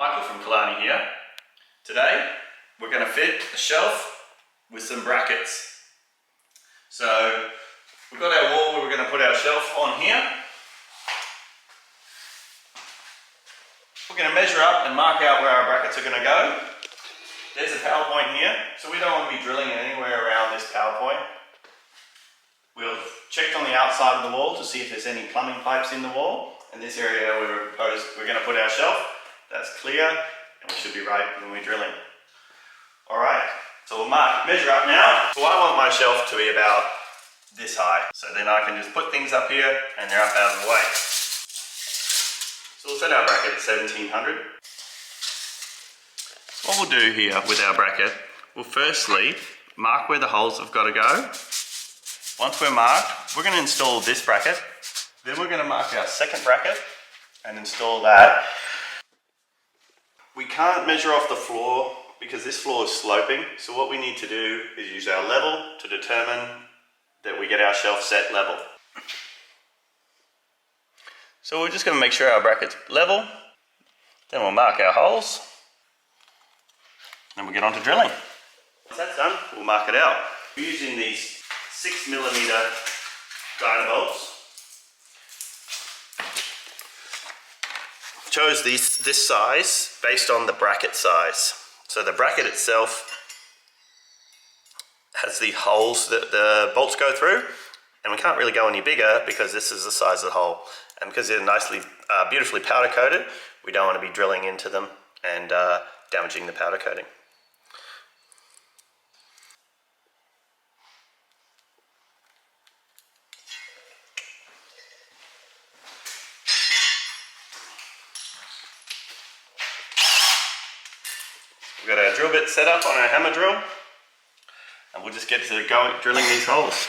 Michael from Killarney here. Today we're going to fit a shelf with some brackets. So we've got our wall where we're going to put our shelf on here. We're going to measure up and mark out where our brackets are going to go. There's a power point here, so we don't want to be drilling anywhere around this power point. We've checked on the outside of the wall to see if there's any plumbing pipes in the wall. In this area we're going to put our shelf. That's clear, and we should be right when we're drilling. Alright, so we'll measure up now. So I want my shelf to be about this high. So then I can just put things up here and they're up out of the way. So we'll set our bracket at 1700. What we'll do here with our bracket, we'll firstly mark where the holes have got to go. Once we're marked, we're going to install this bracket. Then we're going to mark our second bracket and install that. We can't measure off the floor because this floor is sloping. So what we need to do is use our level to determine that we get our shelf set level. So we're just going to make sure our bracket's level. Then we'll mark our holes. Then we'll get on to drilling. Once that's done, we'll mark it out. We're using these 6mm Dynabolts. Chose this size based on the bracket size. So the bracket itself has the holes that the bolts go through, and we can't really go any bigger because this is the size of the hole. And because they're nicely, beautifully powder coated, we don't want to be drilling into them and damaging the powder coating. We've got our drill bit set up on our hammer drill, and we'll just get to drilling these holes.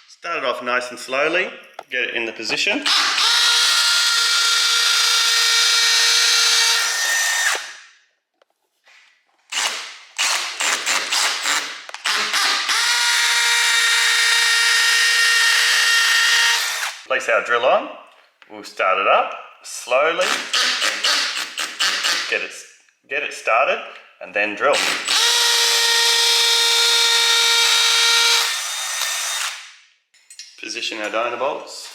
Start it off nice and slowly, get it in the position. Place our drill on, we'll start it up slowly, get it started, and then drill. Position our Dynabolts.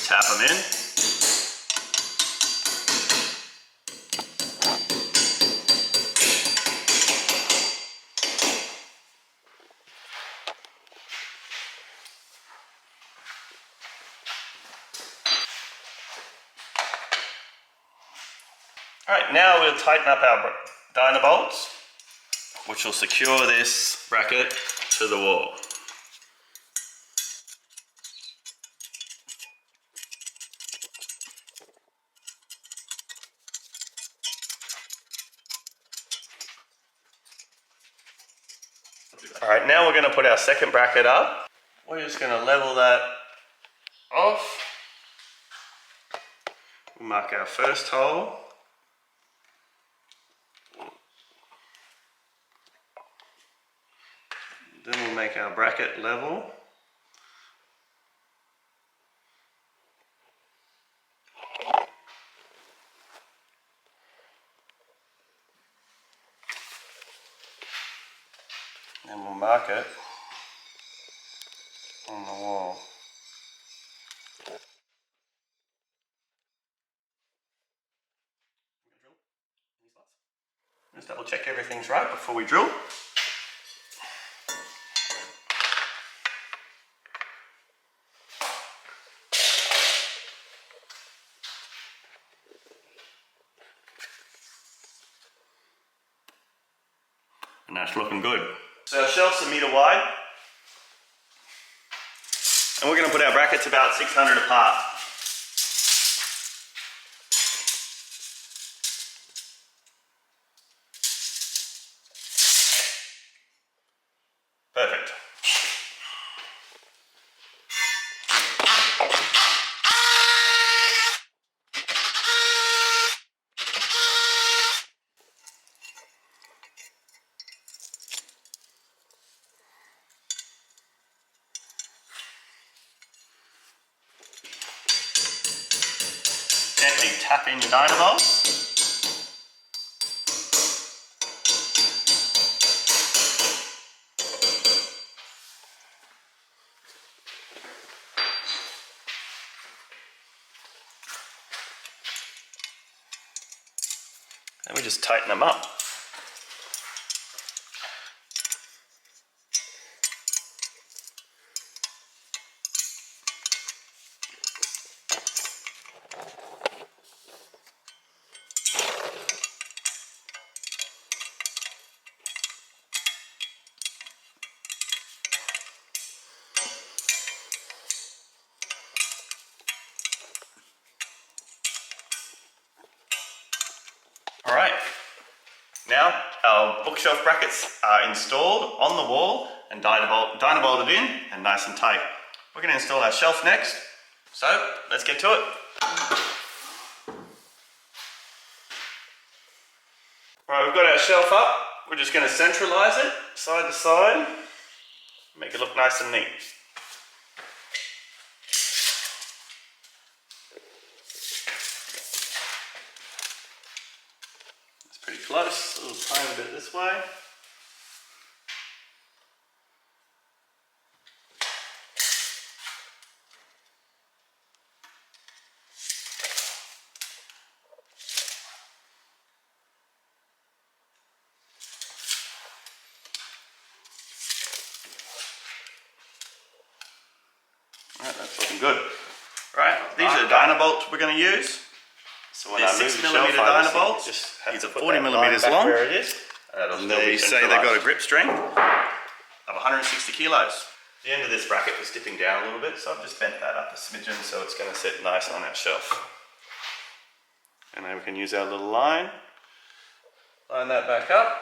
Tap them in. Alright, now we'll tighten up our Dynabolts, which will secure this bracket to the wall. Alright, now we're going to put our second bracket up. We're just going to level that off. We'll mark our first hole. Then we'll make our bracket level. Then we'll mark it on the wall. Just double check everything's right before we drill. And that's looking good. So our shelf's 1 meter wide. And we're going to put our brackets about 600 apart. Perfect. tap in your Dynabolt. And we just tighten them up. All right, now our bookshelf brackets are installed on the wall and dynabolted in and nice and tight. We're going to install our shelf next, so let's get to it. Right, we've got our shelf up. We're just going to centralise it side to side, make it look nice and neat. It's pretty close, a little tiny bit this way. Right, that's looking good. Right, these are the Dynabolts we're going to use. So when I move 6mm Dynabolts, these are 40mm long. Where it is. And they say they've got a grip strength of 160 kilos. The end of this bracket was dipping down a little bit, so I've just bent that up a smidgen so it's going to sit nice on our shelf. And then we can use our little line. Line that back up.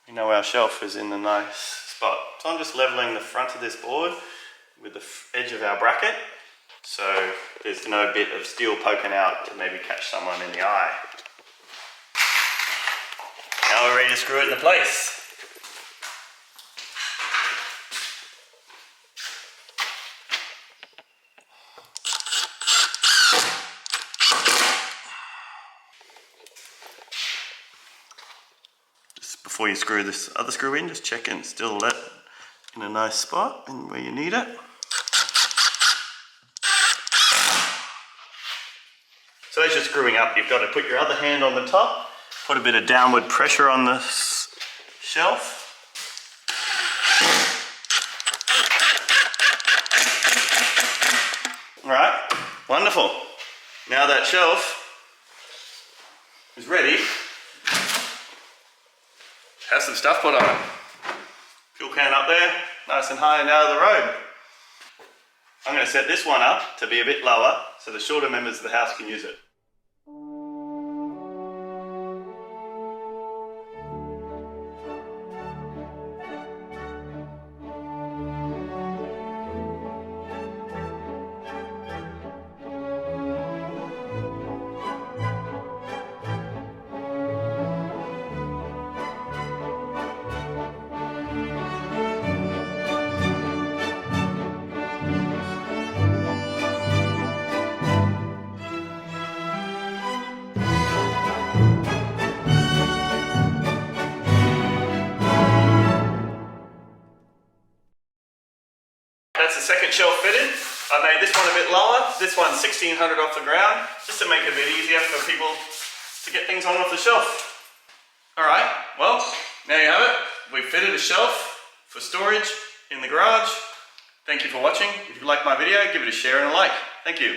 You know our shelf is in a nice spot. So I'm just leveling the front of this board with the edge of our bracket, so there's no bit of steel poking out to maybe catch someone in the eye. Now we're ready to screw it into place. Before you screw this other screw in, just check it's still let in a nice spot and where you need it. So as you're screwing up, you've got to put your other hand on the top, put a bit of downward pressure on the shelf. All right, wonderful. Now that shelf is ready. Have some stuff put on it. Fuel can up there, nice and high and out of the road. I'm going to set this one up to be a bit lower so the shorter members of the house can use it. That's the second shelf fitted. I made this one a bit lower. This one's 1600 off the ground, just to make it a bit easier for people to get things on off the shelf. All right, well, there you have it. We've fitted a shelf for storage in the garage. Thank you for watching. If you liked my video, give it a share and a like. Thank you.